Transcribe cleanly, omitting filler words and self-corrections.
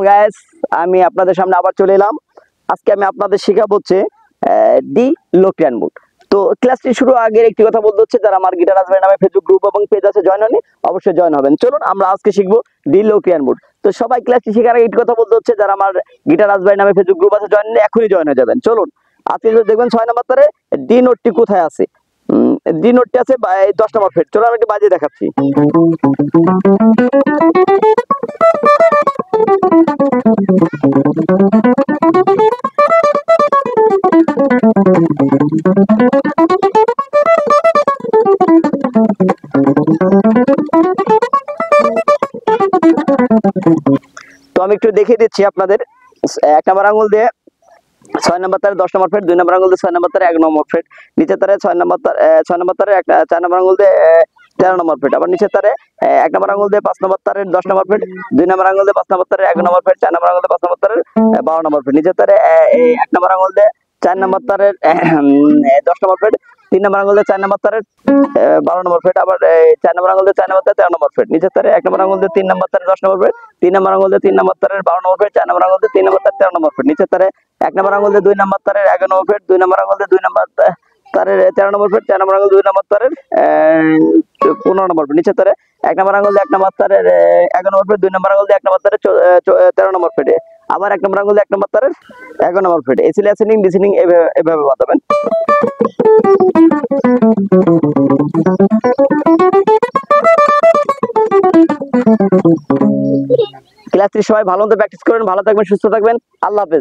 Guys, আমি আপনাদের সামনে আবার চলে এলাম। আজকে আমি আপনাদের শেখাবো হচ্ছে ডি লোকিয়ান মুড। তো ক্লাসটি শুরু আগের একটি কথা বলতে হচ্ছে, যারা আমার গিটার রাজবাড়ি নামে ফেসবুক গ্রুপ এবং পেজ আছে জয়েন হয়নি, অবশ্যই জয়েন হবেন। চলুন আমরা আজকে শিখবো ডি লোকিয়ান মুড। তো সবাই ক্লাসটি শেখার আগে একটি কথা বলতে হচ্ছে, যারা আমার গিটার রাজবাড়ি নামে ফেসবুক গ্রুপ আছে জয়েন নেই, এখনই জয়েন হয়ে যাবেন। চলুন আজকে দেখবেন 6 নম্বর তারে ডি নোটটি কোথায় আছে। ডি নোটটি আছে 10 নম্বর ফ্রেট। চলো আমি একটু বাজিয়ে দেখাচ্ছি। তো আমি একটু দেখিয়ে দিচ্ছি আপনাদের। 1 নম্বর আঙুল দিয়ে 6 নম্বর তারে 10 নম্বর ফ্রেট, 2 নম্বর আঙুল দিয়ে 6 নম্বর তারে 1 নম্বর ফ্রেট, নিচে তারে 6 নম্বর তারে 4 নম্বর আঙুল দিয়ে 13 নম্বর ফ্রেট, আবার নিচে তারে 1 নম্বর আঙুল দিয়ে 5 নম্বর তারে 10 নম্বর ফ্রেট, 2 নম্বর আঙুল দিয়ে 5 নম্বর তারে 1 নম্বর ফ্রেট, 4 নম্বর আঙুল দিয়ে 5 নম্বর তারে 12 নম্বর ফ্রেট, নিচে তারে 1 নম্বর আঙুল দিয়ে 4 নম্বর তারে 10 নম্বর ফ্রেট, 3 নম্বর আঙুল দিয়ে 4 নম্বর তারে 12 নম্বর ফ্রেট, আবার 4 নম্বর আঙুল দিয়ে 4 নম্বর তারে 13 নম্বর ফ্রেট, নিচে তারে 1 নম্বর আঙুল দিয়ে 3 নম্বর তারে 10 নম্বর ফ্রেট, 3 নম্বর আঙুল দিয়ে 3 নম্বর তারে 12 নম্বর ফ্রেট, 4 নম্বর আঙুল দিয়ে 3 নম্বর তারে 13 নম্বর ফ্রেট, নিচে তারে 1 নম্বর আঙুল দিয়ে 2 নম্বর তারের 11 নম্বর ফ্রেট, 2 নম্বর আঙুল দিয়ে 2 নম্বর তারের 13 নম্বর ফ্রেট, 4 নম্বর আঙুল 2 নম্বর তারের 15 নম্বর ফ্রেট, নিচে তারে 1 নম্বর আঙুল দিয়ে 1 নম্বর তারের 11 নম্বর ফ্রেট, 2 নম্বর আঙুল দিয়ে 1 নম্বর তারের 13 নম্বর ফ্রেটে, আবার 1 নম্বর আঙুল দিয়ে 1 নম্বর তারের 11 নম্বর ফ্রেটে। এসিল অ্যাসেন্ডিং ডিসেন্ডিং এভাবে বাজাবেন। ক্লাসটি সবাই ভালো মতো প্র্যাকটিস করেন। ভালো থাকবেন, সুস্থ থাকবেন। আল্লাহ হাফেজ।